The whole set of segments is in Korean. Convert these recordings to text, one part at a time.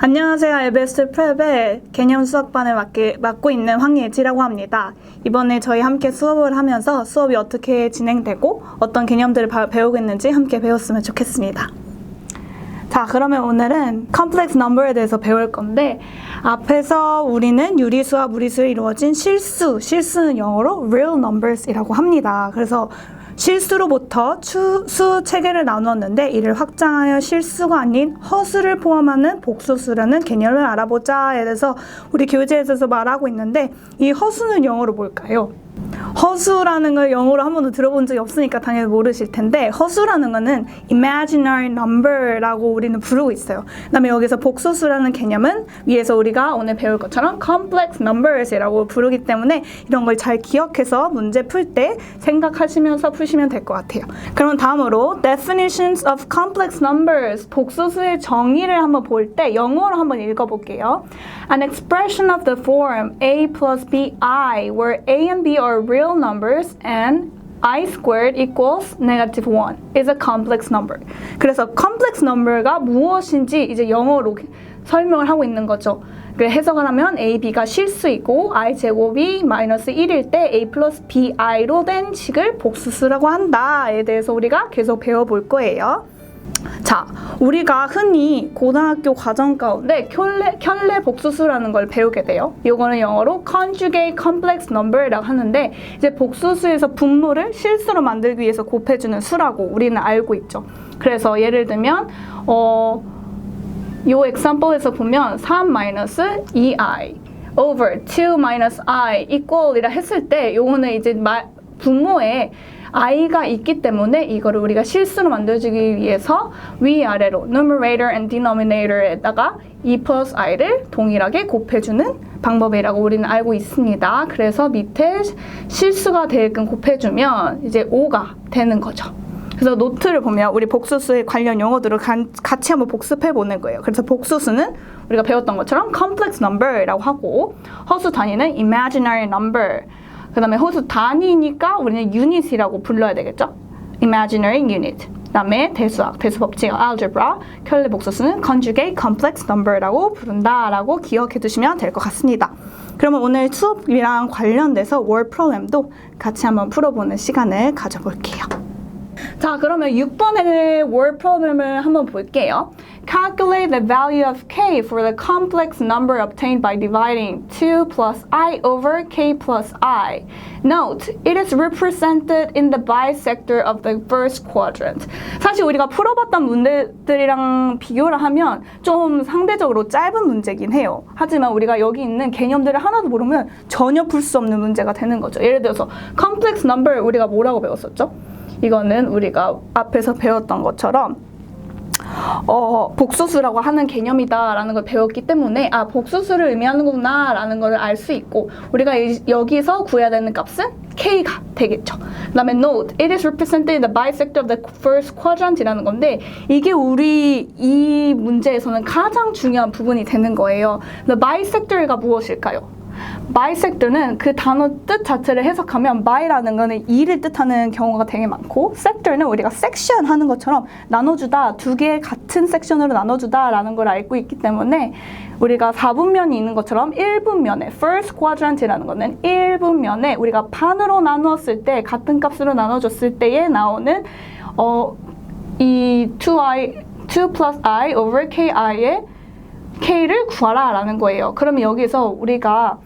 안녕하세요. EBS 프랩의 개념 수학반을 맡고 있는 황예지라고 합니다. 이번에 저희 함께 수업을 하면서 수업이 어떻게 진행되고 어떤 개념들을 배우고 있는지 함께 배웠으면 좋겠습니다. 자, 그러면 오늘은 컴플렉스 넘버에 대해서 배울 건데 앞에서 우리는 유리수와 무리수로 이루어진 실수는 영어로 real numbers이라고 합니다. 그래서 실수로부터 수 체계를 나누었는데 이를 확장하여 실수가 아닌 허수를 포함하는 복소수라는 개념을 알아보자에 대해서 우리 교재에서 말하고 있는데 이 허수는 영어로 뭘까요? 허수라는 걸 영어로 한 번도 들어본 적이 없으니까 당연히 모르실 텐데 허수라는 거는 imaginary number라고 우리는 부르고 있어요. 그다음에 여기서 복소수라는 개념은 위에서 우리가 오늘 배울 것처럼 complex numbers이라고 부르기 때문에 이런 걸 잘 기억해서 문제 풀 때 생각하시면서 푸시면 될 것 같아요. 그럼 다음으로 definitions of complex numbers 복소수의 정의를 한번 볼 때 영어로 한번 읽어볼게요. An expression of the form a plus bi where a and b are real numbers and I squared equals -1 is a complex number. 그래서 complex number가 무엇인지 이제 영어로 설명을 하고 있는 거죠. 해석을 하면 a, b가 실수이고 i 제곱이 -1일 때 a 플러스 bi로 된 식을 복수수라고 한다에 대해서 우리가 계속 배워볼 거예요. 자, 우리가 흔히 고등학교 과정 가운데 켤레 복수수라는 걸 배우게 돼요. 이거는 영어로 conjugate complex number라고 하는데 이제 복수수에서 분모를 실수로 만들기 위해서 곱해주는 수라고 우리는 알고 있죠. 그래서 예를 들면 요 example에서 보면 3-2i over 2-i equal 이라 했을 때 요거는 이제 분모에 i가 있기 때문에 이거를 우리가 실수로 만들어주기 위해서 위아래로 numerator and denominator에다가 2 plus i를 동일하게 곱해주는 방법이라고 우리는 알고 있습니다. 그래서 밑에 실수가 되게끔 곱해주면 이제 5가 되는 거죠. 그래서 노트를 보면 우리 복수수의 관련 용어들을 같이 한번 복습해 보는 거예요. 그래서 복수수는 우리가 배웠던 것처럼 complex number라고 하고 허수 단위는 imaginary number 그 다음에 허수 단위니까 우리는 unit이라고 불러야 되겠죠? imaginary unit. 그 다음에 대수학, 대수법칙, algebra, 켤레 복수수는 conjugate complex number라고 부른다라고 기억해 두시면 될 것 같습니다. 그러면 오늘 수업이랑 관련돼서 word problem도 같이 한번 풀어보는 시간을 가져볼게요. 자, 그러면 6번의 word problem을 한번 볼게요. Calculate the value of k for the complex number obtained by dividing 2 plus I over k plus I. Note, it is represented in the bisector of the first quadrant. 사실 우리가 풀어봤던 문제들이랑 비교를 하면 좀 상대적으로 짧은 문제긴 해요. 하지만 우리가 여기 있는 개념들을 하나도 모르면 전혀 풀 수 없는 문제가 되는 거죠. 예를 들어서 complex number 우리가 뭐라고 배웠었죠? 이거는 우리가 앞에서 배웠던 것처럼 복소수라고 하는 개념이다라는 걸 배웠기 때문에 복소수를 의미하는구나 라는 걸 알 수 있고 우리가 여기서 구해야 되는 값은 k가 되겠죠. 그 다음에 note, it is represented in the bisector of the first quadrant 이라는 건데 이게 우리 이 문제에서는 가장 중요한 부분이 되는 거예요. The bisector가 무엇일까요? bisector는 그 단어 뜻 자체를 해석하면 by라는 거는 2를 뜻하는 경우가 되게 많고 sector는 우리가 section 하는 것처럼 나눠주다, 두 개의 같은 섹션으로 나눠주다 라는 걸 알고 있기 때문에 우리가 4분면이 있는 것처럼 1분면에 first quadrant이라는 거는 1분면에 우리가 반으로 나누었을 때 같은 값으로 나눠줬을 때에 나오는 이 2 plus i over ki의 k를 구하라 라는 거예요. 그러면 여기서 우리가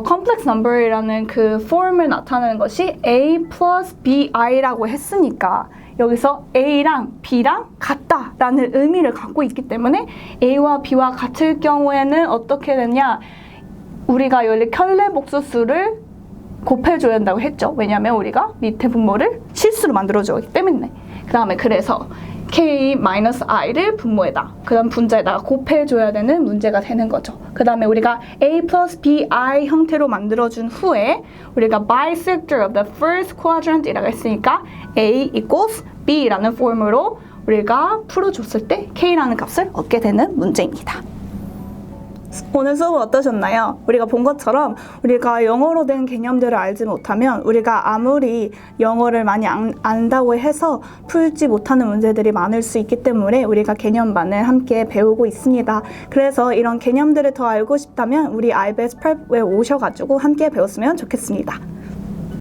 complex number이라는 그 폼을 나타내는 것이 a plus bi라고 했으니까 여기서 a랑 b랑 같다라는 의미를 갖고 있기 때문에 a와 b와 같을 경우에는 어떻게 되냐 우리가 여기 켤레 복수수를 곱해줘야 한다고 했죠. 왜냐하면 우리가 밑에 분모를 실수로 만들어주기 때문에 그 다음에 그래서 k-i를 분모에다 그 다음 분자에다가 곱해줘야 되는 문제가 되는 거죠. 그 다음에 우리가 a plus bi 형태로 만들어준 후에 우리가 bisector of the first quadrant 이라고 했으니까 a equals b라는 폼으로 우리가 풀어줬을 때 k라는 값을 얻게 되는 문제입니다. 오늘 수업은 어떠셨나요? 우리가 본 것처럼 우리가 영어로 된 개념들을 알지 못하면 우리가 아무리 영어를 많이 안다고 해서 풀지 못하는 문제들이 많을 수 있기 때문에 우리가 개념반을 함께 배우고 있습니다. 그래서 이런 개념들을 더 알고 싶다면 우리 IBS 프랩에 오셔가지고 함께 배웠으면 좋겠습니다.